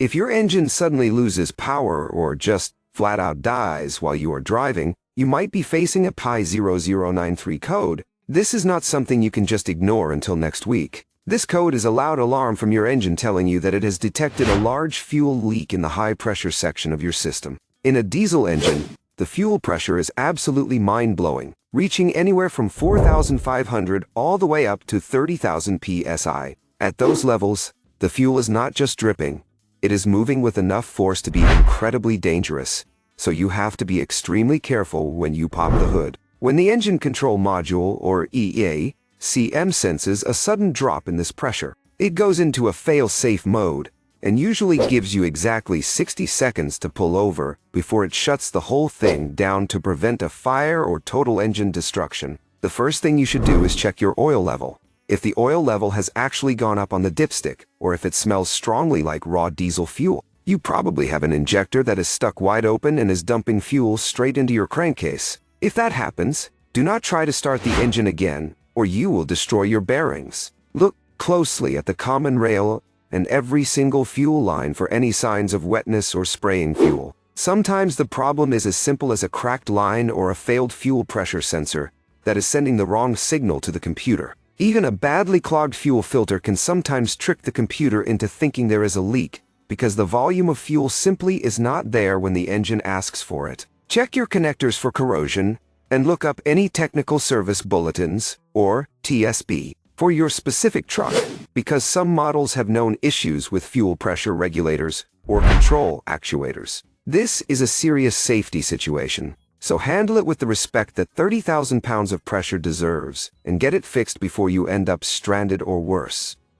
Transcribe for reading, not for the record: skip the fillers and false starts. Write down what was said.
If your engine suddenly loses power or just flat out dies while you are driving, you might be facing a P0093 code. This is not something you can just ignore until next week. This code is a loud alarm from your engine telling you that it has detected a large fuel leak in the high-pressure section of your system. In a diesel engine, the fuel pressure is absolutely mind-blowing, reaching anywhere from 4,500 all the way up to 30,000 psi. At those levels, the fuel is not just dripping, it is moving with enough force to be incredibly dangerous, so you have to be extremely careful when you pop the hood. When the engine control module, or EACM, senses a sudden drop in this pressure, it goes into a fail-safe mode and usually gives you exactly 60 seconds to pull over before it shuts the whole thing down to prevent a fire or total engine destruction. The first thing you should do is check your oil level. If the oil level has actually gone up on the dipstick, or if it smells strongly like raw diesel fuel, you probably have an injector that is stuck wide open and is dumping fuel straight into your crankcase. If that happens, do not try to start the engine again, or you will destroy your bearings. Look closely at the common rail and every single fuel line for any signs of wetness or spraying fuel. Sometimes the problem is as simple as a cracked line or a failed fuel pressure sensor that is sending the wrong signal to the computer. Even a badly clogged fuel filter can sometimes trick the computer into thinking there is a leak because the volume of fuel simply is not there when the engine asks for it. Check your connectors for corrosion and look up any technical service bulletins, or TSB, for your specific truck, because some models have known issues with fuel pressure regulators or control actuators. This is a serious safety situation, so handle it with the respect that 30,000 pounds of pressure deserves, and get it fixed before you end up stranded or worse.